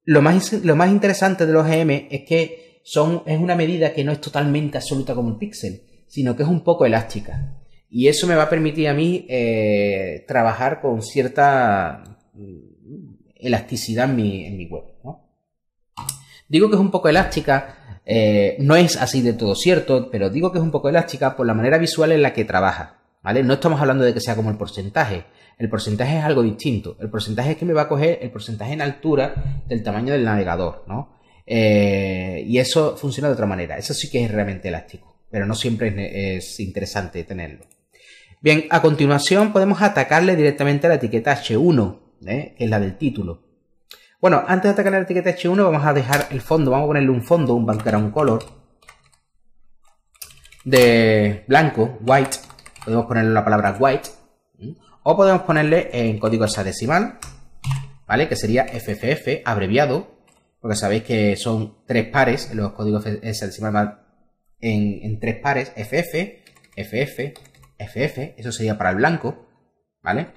Lo más interesante de los EM es que es una medida que no es totalmente absoluta como el píxel, sino que es un poco elástica. Y eso me va a permitir a mí trabajar con cierta elasticidad en mi web, ¿no? Digo que es un poco elástica, no es así de todo cierto, pero digo que es un poco elástica por la manera visual en la que trabaja, ¿vale? No estamos hablando de que sea como el porcentaje. El porcentaje es algo distinto. El porcentaje es que me va a coger el porcentaje en altura del tamaño del navegador, ¿no? Y eso funciona de otra manera. Eso sí que es realmente elástico, pero no siempre es interesante tenerlo. Bien, a continuación podemos atacarle directamente a la etiqueta H1, que es la del título. Bueno, antes de atacar la etiqueta H1 vamos a dejar el fondo, vamos a ponerle un fondo, un background color de blanco, white. Podemos ponerle la palabra white, o podemos ponerle en código hexadecimal, ¿vale? Que sería FFF abreviado, porque sabéis que son 3 pares, los códigos hexadecimal van en 3 pares, FF, FF, FF, eso sería para el blanco, ¿vale?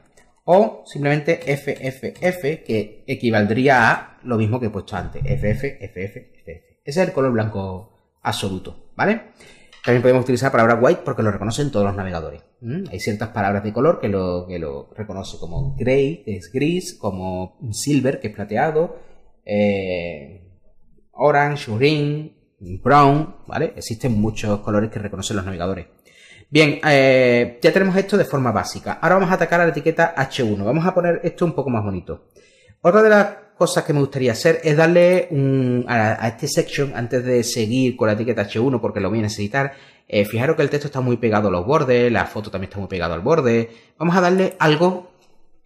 O simplemente FFF, que equivaldría a lo mismo que he puesto antes, FF, FF, FF. Ese es el color blanco absoluto, ¿vale? También podemos utilizar la palabra white porque lo reconocen todos los navegadores. Hay ciertas palabras de color que lo reconoce, como gray, que es gris, como silver, que es plateado, orange, green, brown, ¿vale? Existen muchos colores que reconocen los navegadores. Bien, ya tenemos esto de forma básica. Ahora vamos a atacar a la etiqueta H1. Vamos a poner esto un poco más bonito. Otra de las cosas que me gustaría hacer es darle a este section, antes de seguir con la etiqueta H1, porque lo voy a necesitar, fijaros que el texto está muy pegado a los bordes, la foto también está muy pegada al borde. Vamos a darle algo,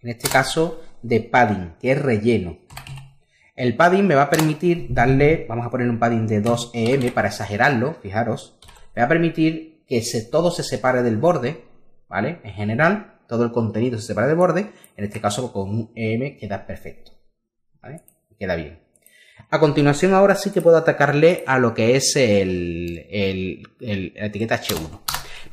en este caso, de padding, que es relleno. El padding me va a permitir darle, vamos a ponerle un padding de 2 EM para exagerarlo, fijaros. Me va a permitir que todo se separe del borde, ¿vale? En general, todo el contenido se separa del borde. En este caso, con un EM queda perfecto, ¿vale? Queda bien. A continuación, ahora sí que puedo atacarle a lo que es la etiqueta H1.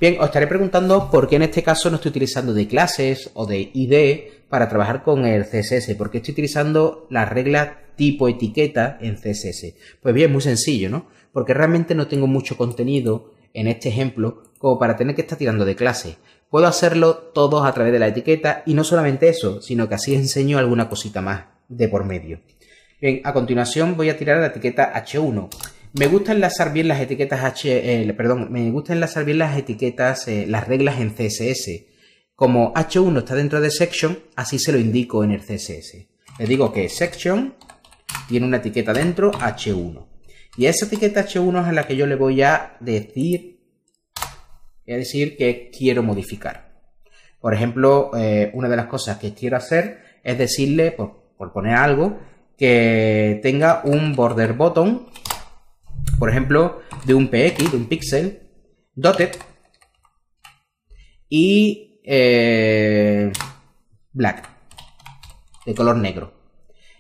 Bien, os estaré preguntando por qué en este caso no estoy utilizando de clases o de ID para trabajar con el CSS. ¿Por qué estoy utilizando la regla tipo etiqueta en CSS? Pues bien, muy sencillo, ¿no? Porque realmente no tengo mucho contenido en este ejemplo como para tener que estar tirando de clase. Puedo hacerlo todos a través de la etiqueta y no solamente eso, sino que así enseño alguna cosita más de por medio. Bien, a continuación voy a tirar la etiqueta H1. Me gusta enlazar bien las etiquetas las reglas en CSS. Como H1 está dentro de section, así se lo indico en el CSS. Le digo que section tiene una etiqueta dentro, H1. Y esa etiqueta H1 es a la que yo le voy a decir que quiero modificar. Por ejemplo, una de las cosas que quiero hacer es decirle, por poner algo, que tenga un border button, por ejemplo, de un PX, de un pixel, dotted y black, de color negro.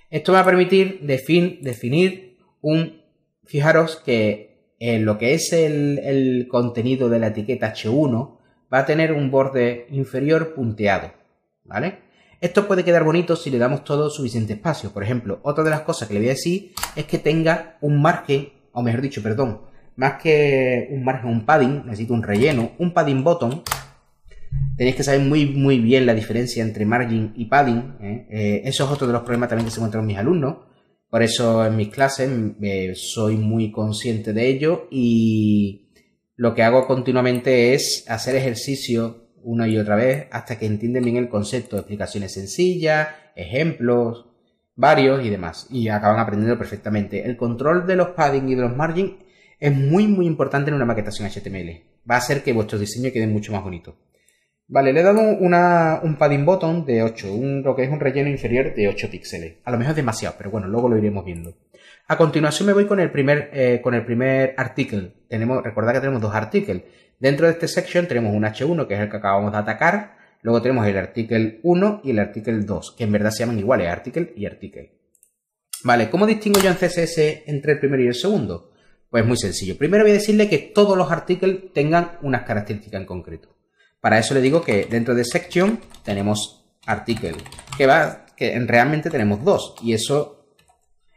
Esto me va a permitir definir fijaros que lo que es el contenido de la etiqueta H1 va a tener un borde inferior punteado, ¿vale? Esto puede quedar bonito si le damos todo suficiente espacio. Por ejemplo, otra de las cosas que le voy a decir es que tenga un margen, o mejor dicho, perdón, más que un margen, un padding, necesito un relleno, un padding bottom. Tenéis que saber muy bien la diferencia entre margin y padding, eso es otro de los problemas también que se encuentran mis alumnos. Por eso en mis clases soy muy consciente de ello y lo que hago continuamente es hacer ejercicio una y otra vez hasta que entienden bien el concepto, explicaciones sencillas, ejemplos, varios y demás. Y acaban aprendiendo perfectamente. El control de los padding y de los margin es muy importante en una maquetación HTML. Va a hacer que vuestro diseño quede mucho más bonito. Vale, le he dado un padding bottom de 8, lo que es un relleno inferior de 8 píxeles. A lo mejor es demasiado, pero bueno, luego lo iremos viendo. A continuación me voy con el primer article. Recordad que tenemos dos articles. Dentro de este section tenemos un H1, que es el que acabamos de atacar. Luego tenemos el article 1 y el article 2, que en verdad se llaman iguales, article y article. Vale, ¿cómo distingo yo en CSS entre el primero y el segundo? Pues muy sencillo. Primero voy a decirle que todos los articles tengan unas características en concreto. Para eso le digo que dentro de section tenemos article, que realmente tenemos dos, y eso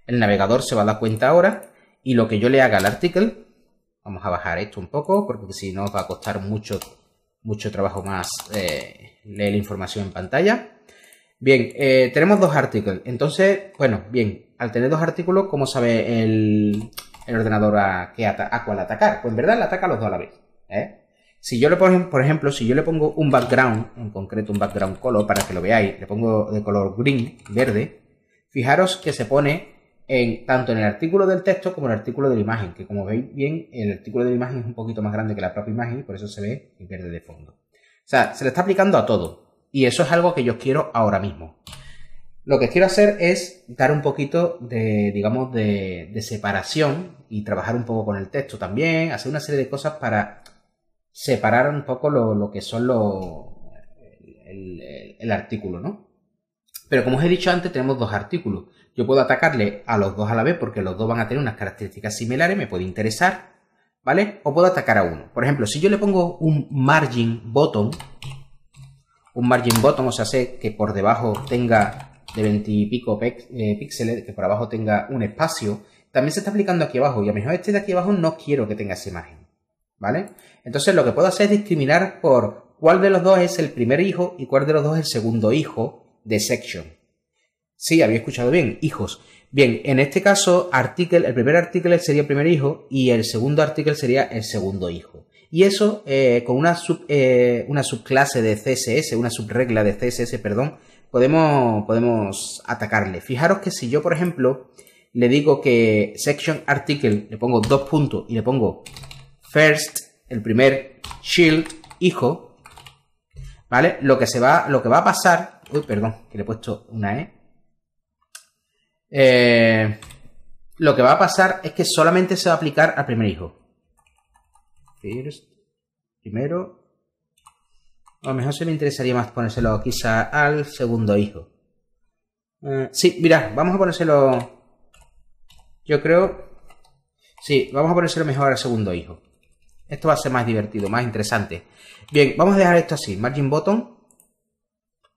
el navegador se va a dar cuenta ahora, y lo que yo le haga al article, vamos a bajar esto un poco, porque si no va a costar mucho trabajo más leer la información en pantalla. Bien, tenemos dos artículos. Entonces, bueno, bien, al tener dos artículos, ¿cómo sabe el ordenador a cuál atacar? Pues en verdad le ataca a los dos a la vez. Si yo le pongo, por ejemplo, si yo le pongo un background, en concreto un background color, para que lo veáis, le pongo de color green, verde, fijaros que se pone tanto en el artículo del texto como en el artículo de la imagen, que como veis bien, el artículo de la imagen es un poquito más grande que la propia imagen y por eso se ve el verde de fondo. O sea, se le está aplicando a todo. Y eso es algo que yo quiero ahora mismo. Lo que quiero hacer es dar un poquito de, digamos, de separación y trabajar un poco con el texto también, hacer una serie de cosas para separar un poco lo que son el artículo, ¿no? Pero como os he dicho antes, tenemos dos artículos. Yo puedo atacarle a los dos a la vez porque los dos van a tener unas características similares, me puede interesar, ¿vale? O puedo atacar a uno. Por ejemplo, si yo le pongo un margin bottom, o sea, sé que por debajo tenga de 20 y pico píxeles, que por abajo tenga un espacio, también se está aplicando aquí abajo, y a lo mejor este de aquí abajo no quiero que tenga ese margen, ¿vale? Entonces lo que puedo hacer es discriminar por cuál de los dos es el primer hijo y cuál de los dos es el segundo hijo de section. Sí, había escuchado bien, hijos. Bien, en este caso, el primer artículo sería el primer hijo y el segundo artículo sería el segundo hijo. Y eso, con una subclase de CSS, una subregla de CSS, perdón, podemos atacarle. Fijaros que si yo, por ejemplo, le digo que section article, le pongo 2 puntos y le pongo first, el primer child, hijo, ¿vale? Lo que va a pasar, uy, perdón, que le he puesto una lo que va a pasar es que solamente se va a aplicar al primer hijo. First, primero. A lo mejor se me interesaría más ponérselo quizá al segundo hijo. Sí, mirad, vamos a ponérselo. Yo creo. Sí, vamos a ponérselo mejor al segundo hijo. Esto va a ser más divertido, más interesante. Bien, vamos a dejar esto así. Margin bottom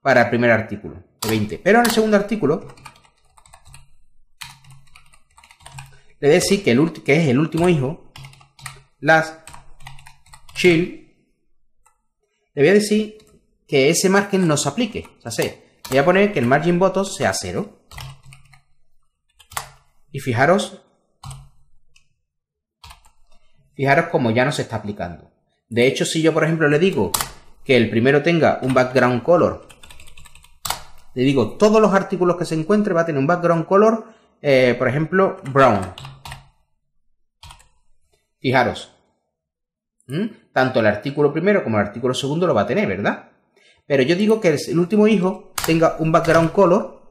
para el primer artículo de 20. Pero en el segundo artículo le voy a decir que es el último hijo. Last child. Le voy a decir que ese margen no se aplique. O sea, voy a poner que el margin bottom sea 0. Y fijaros como ya no se está aplicando. De hecho, si yo, por ejemplo, le digo que el primero tenga un background color, le digo todos los artículos que se encuentre va a tener un background color, por ejemplo, brown. Fijaros. Tanto el artículo primero como el artículo segundo lo va a tener, ¿verdad? Pero yo digo que el último hijo tenga un background color,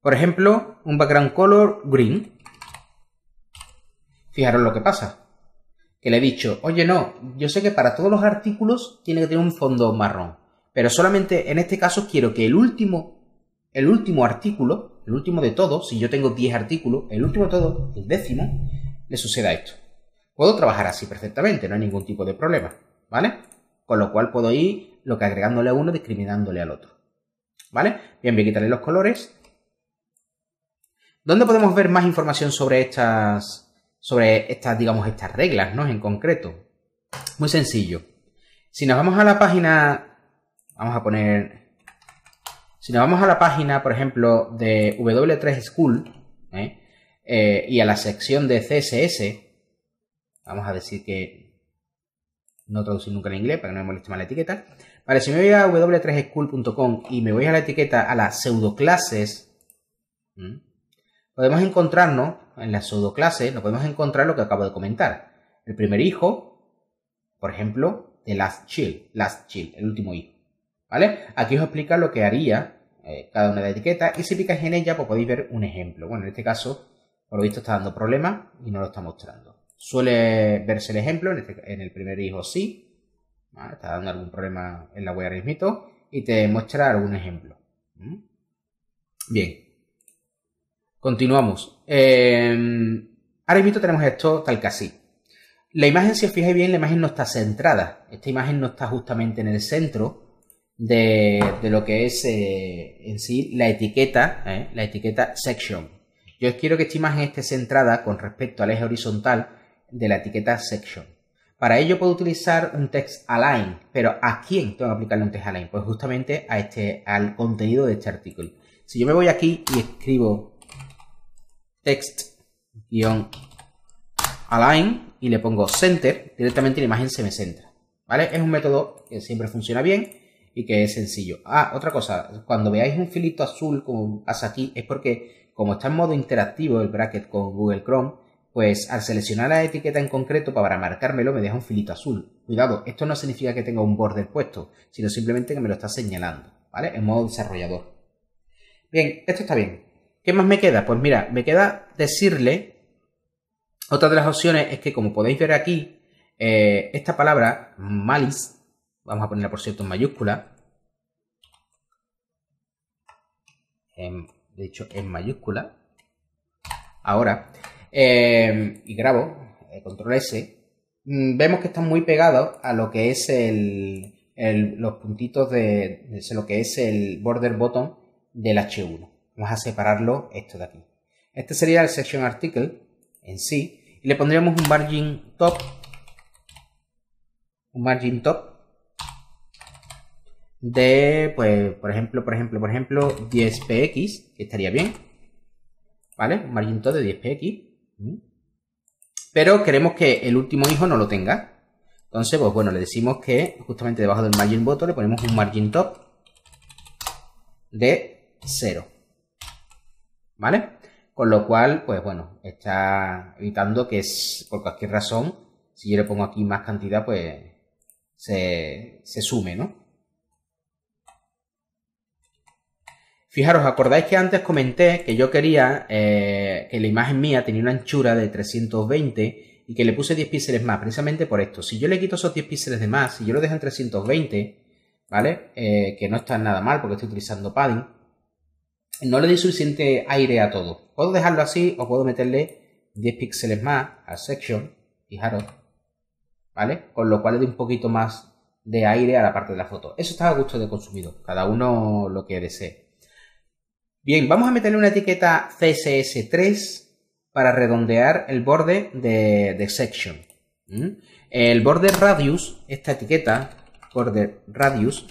por ejemplo, un background color green. Fijaros lo que pasa. Que le he dicho, oye, no, yo sé que para todos los artículos tiene que tener un fondo marrón. Pero solamente en este caso quiero que el último artículo, el último de todos, si yo tengo 10 artículos, el último de todos, el décimo, le suceda esto. Puedo trabajar así perfectamente, no hay ningún tipo de problema, ¿vale? Con lo cual puedo ir lo que agregándole a uno, discriminándole al otro, ¿vale? Bien, voy a quitarle los colores. ¿Dónde podemos ver más información sobre estas, digamos, estas reglas, ¿no? En concreto. Muy sencillo. Si nos vamos a la página, si nos vamos a la página, por ejemplo, de W3 School, y a la sección de CSS, vamos a decir que no traducir nunca en inglés para que no me moleste más la etiqueta. Vale, si me voy a w3school.com y me voy a la etiqueta a las pseudoclases, podemos encontrarnos, en las pseudoclases, nos podemos encontrar lo que acabo de comentar. El primer hijo, por ejemplo, de last child, el último hijo. ¿Vale? Aquí os explica lo que haría cada una de las etiquetas y si picáis en ella pues podéis ver un ejemplo. Bueno, en este caso, por lo visto está dando problemas y no lo está mostrando. Suele verse el ejemplo, en el primer hijo sí, ¿vale? Está dando algún problema en la web ahora mismo y te muestra algún ejemplo. Bien. Continuamos. Ahora mismo tenemos esto tal que así. La imagen, si os fijáis bien, la imagen no está centrada. Esta imagen no está justamente en el centro de lo que es en sí la etiqueta section. Yo quiero que esta imagen esté centrada con respecto al eje horizontal de la etiqueta section. Para ello puedo utilizar un text align, pero ¿a quién tengo que aplicarle un text align? Pues justamente al contenido de este artículo. Si yo me voy aquí y escribo text-align y le pongo center, directamente la imagen se me centra, ¿vale? Es un método que siempre funciona bien y que es sencillo. Otra cosa, cuando veáis un filito azul como pasa aquí, es porque como está en modo interactivo el bracket con Google Chrome, pues al seleccionar la etiqueta en concreto para marcármelo me deja un filito azul. Cuidado, esto no significa que tenga un border puesto, sino simplemente que me lo está señalando, ¿vale? En modo desarrollador. Bien, esto está bien. ¿Qué más me queda? Pues mira, me queda decirle, otra de las opciones es que como podéis ver aquí, esta palabra, malice, vamos a ponerla por cierto en mayúscula, de hecho en mayúscula, ahora, y grabo, control S, vemos que están muy pegados a lo que es los puntitos de lo que es el border button del H1. Vamos a separarlo esto de aquí. Este sería el section article en sí, y le pondríamos un margin top, de, pues, por ejemplo, 10px, que estaría bien, ¿vale? Un margin top de 10px. Pero queremos que el último hijo no lo tenga. Entonces, pues bueno, le decimos que justamente debajo del margin bottom le ponemos un margin top de 0. ¿Vale? Con lo cual, pues bueno, está evitando que por cualquier razón, si yo le pongo aquí más cantidad, pues se sume, ¿no? Fijaros, ¿acordáis que antes comenté que yo quería que la imagen mía tenía una anchura de 320 y que le puse 10 píxeles más? Precisamente por esto. Si yo le quito esos 10 píxeles de más, si yo lo dejo en 320, ¿vale? Que no está nada mal porque estoy utilizando padding, no le doy suficiente aire a todo. Puedo dejarlo así o puedo meterle 10 píxeles más al section, fijaros, ¿vale? Con lo cual le doy un poquito más de aire a la parte de la foto. Eso está a gusto del consumidor, cada uno lo que desee. Bien, vamos a meterle una etiqueta CSS3 para redondear el borde de section. El border radius, esta etiqueta, border radius,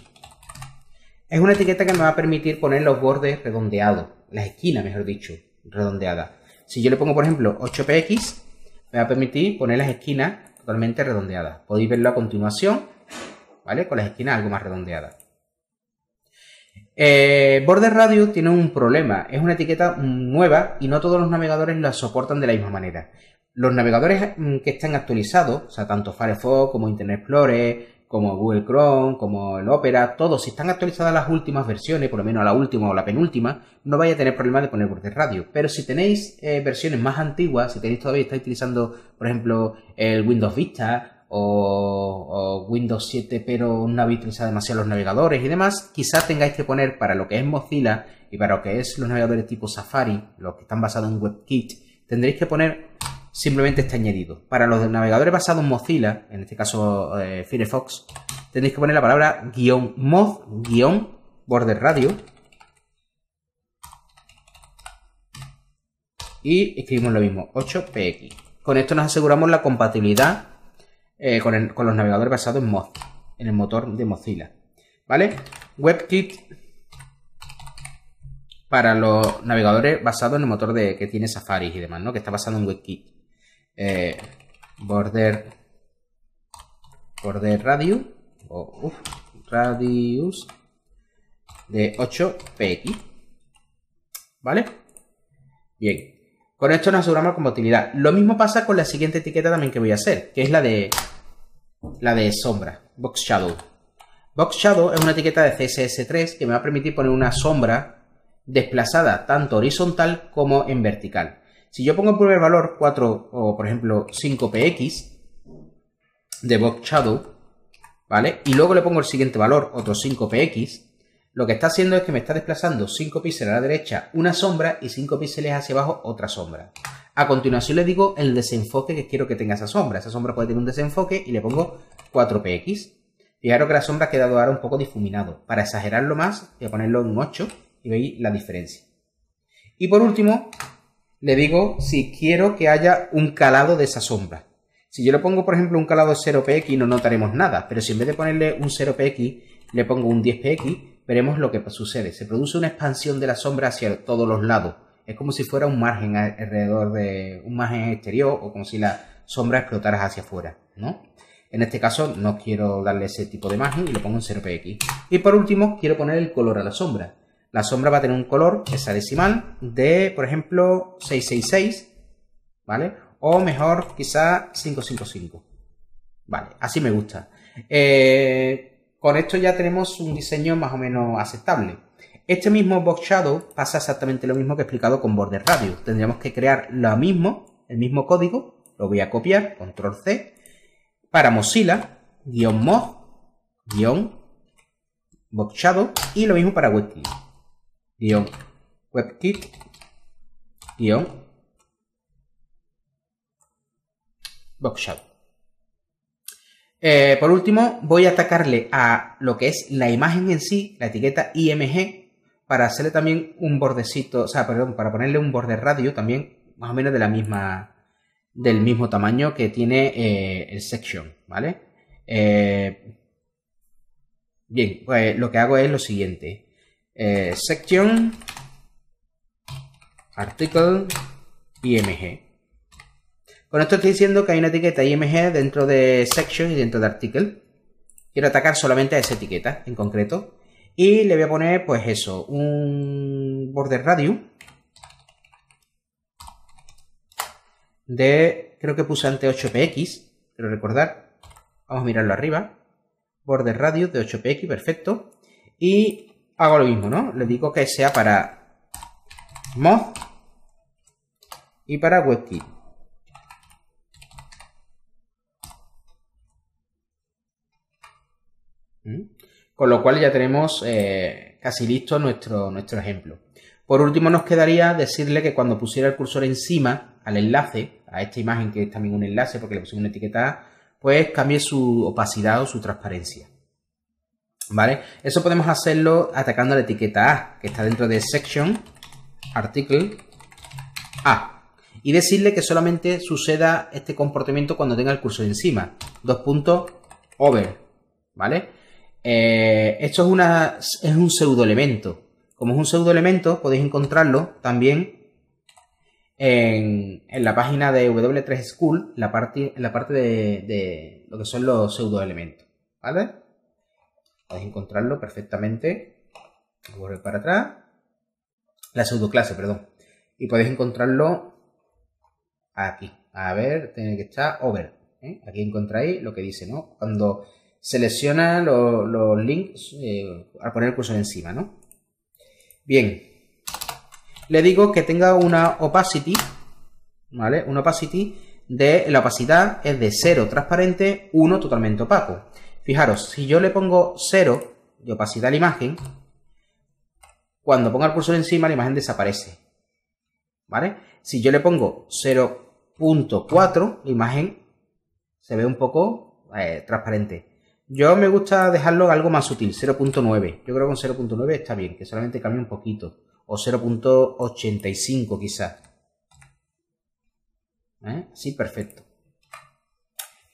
es una etiqueta que me va a permitir poner los bordes redondeados, las esquinas, mejor dicho, redondeadas. Si yo le pongo, por ejemplo, 8px, me va a permitir poner las esquinas totalmente redondeadas. Podéis verlo a continuación, ¿vale? Con las esquinas algo más redondeadas. Border Radius tiene un problema, es una etiqueta nueva y no todos los navegadores la soportan de la misma manera. Los navegadores que están actualizados, o sea, tanto Firefox como Internet Explorer, como Google Chrome, como el Opera, todos, si están actualizadas las últimas versiones, por lo menos la última o la penúltima, no vais a tener problema de poner Border Radius. Pero si tenéis versiones más antiguas, si tenéis todavía, estáis utilizando, por ejemplo, el Windows Vista o Windows 7, pero no habéis utilizado demasiado los navegadores y demás, quizás tengáis que poner para lo que es Mozilla y para lo que es los navegadores tipo Safari, los que están basados en WebKit, tendréis que poner simplemente este añadido. Para los navegadores basados en Mozilla, en este caso Firefox, tendréis que poner la palabra _mod_border radius y escribimos lo mismo, 8px. Con esto nos aseguramos la compatibilidad con los navegadores basados en Moz, en el motor de Mozilla, ¿vale? WebKit para los navegadores basados en el motor que tiene Safari y demás, ¿no? Que está basado en WebKit. Border radius radius de 8px, ¿vale? Bien, con esto nos aseguramos la compatibilidad. Lo mismo pasa con la siguiente etiqueta también que voy a hacer, que es la de sombra, Box Shadow. Box Shadow es una etiqueta de CSS3 que me va a permitir poner una sombra desplazada tanto horizontal como en vertical. Si yo pongo el primer valor 4 o por ejemplo 5px de Box Shadow, ¿vale? Y luego le pongo el siguiente valor, otro 5px, lo que está haciendo es que me está desplazando 5 píxeles a la derecha una sombra y 5 píxeles hacia abajo otra sombra. A continuación le digo el desenfoque que quiero que tenga esa sombra. Esa sombra puede tener un desenfoque y le pongo 4px. Fijaros que la sombra ha quedado ahora un poco difuminado. Para exagerarlo más, voy a ponerlo en 8 y veis la diferencia. Y por último, le digo si quiero que haya un calado de esa sombra. Si yo le pongo, por ejemplo, un calado 0px, no notaremos nada, pero si en vez de ponerle un 0px, le pongo un 10px, veremos lo que sucede. Se produce una expansión de la sombra hacia todos los lados. Es como si fuera un margen alrededor de un margen exterior o como si la sombra explotara hacia afuera, ¿no? En este caso no quiero darle ese tipo de margen y le pongo un 0px. Y por último, quiero poner el color a la sombra. La sombra va a tener un color hexadecimal de, por ejemplo, 666, ¿vale? O mejor, quizá 555. Vale, así me gusta. Con esto ya tenemos un diseño más o menos aceptable. Este mismo Box Shadow pasa exactamente lo mismo que he explicado con Border Radius. Tendríamos que crear lo mismo, el mismo código. Lo voy a copiar, control C, para Mozilla, -mod, Box Shadow, y lo mismo para WebKit, WebKit, Box Shadow. Por último, voy a atacarle a lo que es la imagen en sí, la etiqueta IMG, para hacerle también un bordecito, o sea, perdón, para ponerle un border radio también, más o menos de la misma, del mismo tamaño que tiene el section, ¿vale? Bien, pues lo que hago es lo siguiente. Section, article, IMG. Con esto estoy diciendo que hay una etiqueta IMG dentro de section y dentro de article. Quiero atacar solamente a esa etiqueta en concreto. Y le voy a poner, pues eso, un border radius de, creo que puse antes 8px, quiero recordar. Vamos a mirarlo arriba. Border radius de 8px, perfecto. Y hago lo mismo, ¿no? Le digo que sea para mod y para WebKit. Con lo cual ya tenemos casi listo nuestro ejemplo. Por último nos quedaría decirle que cuando pusiera el cursor encima al enlace, a esta imagen que es también un enlace porque le pusimos una etiqueta A, pues cambie su opacidad o su transparencia. ¿Vale? Eso podemos hacerlo atacando la etiqueta A, que está dentro de section, article, A. Y decirle que solamente suceda este comportamiento cuando tenga el cursor encima. Over. ¿Vale? Esto es un pseudoelemento. Como es un pseudoelemento, podéis encontrarlo también en la página de W3 School, en la parte de lo que son los pseudoelementos. ¿Vale? Podéis encontrarlo perfectamente. Voy a volver para atrás. La pseudoclase, perdón. Y podéis encontrarlo aquí. A ver, tiene que estar over. Aquí encontráis lo que dice, ¿no? Cuando selecciona los links al poner el cursor encima, ¿no? Bien. Le digo que tenga una opacity, ¿vale? Una opacity de la opacidad es de 0 transparente, 1 totalmente opaco. Fijaros, si yo le pongo 0 de opacidad a la imagen, cuando ponga el cursor encima la imagen desaparece, ¿vale? Si yo le pongo 0.4, la imagen se ve un poco transparente. Yo me gusta dejarlo algo más sutil, 0.9. Yo creo que con 0.9 está bien, que solamente cambie un poquito. O 0.85 quizás. Sí, perfecto.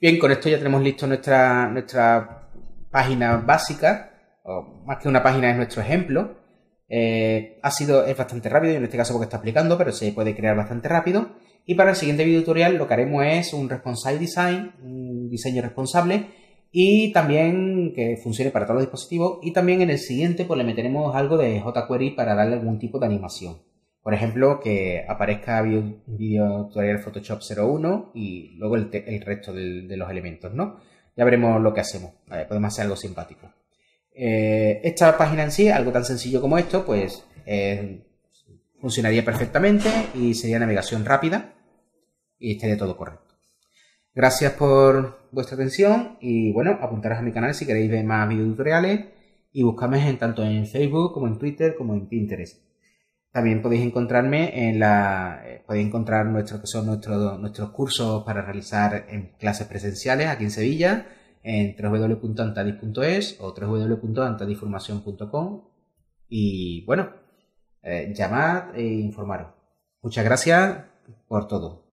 Bien, con esto ya tenemos listo nuestra página básica. O más que una página es nuestro ejemplo. Es bastante rápido, en este caso porque está aplicando, pero se puede crear bastante rápido. Y para el siguiente video tutorial lo que haremos es un responsive design, un diseño responsable, y también que funcione para todos los dispositivos. Y también en el siguiente pues le meteremos algo de jQuery para darle algún tipo de animación. Por ejemplo, que aparezca video tutorial Photoshop 01 y luego el resto de los elementos, ¿no? Ya veremos lo que hacemos. Podemos hacer algo simpático. Esta página en sí, algo tan sencillo como esto, pues funcionaría perfectamente y sería navegación rápida y estaría todo correcto. Gracias por vuestra atención y bueno, apuntaros a mi canal si queréis ver más videotutoriales y buscadme tanto en Facebook como en Twitter como en Pinterest. También podéis encontrarme podéis encontrar nuestros cursos para realizar en clases presenciales aquí en Sevilla en www.antadis.es o www.antadisformacion.com y bueno, llamad e informaros. Muchas gracias por todo.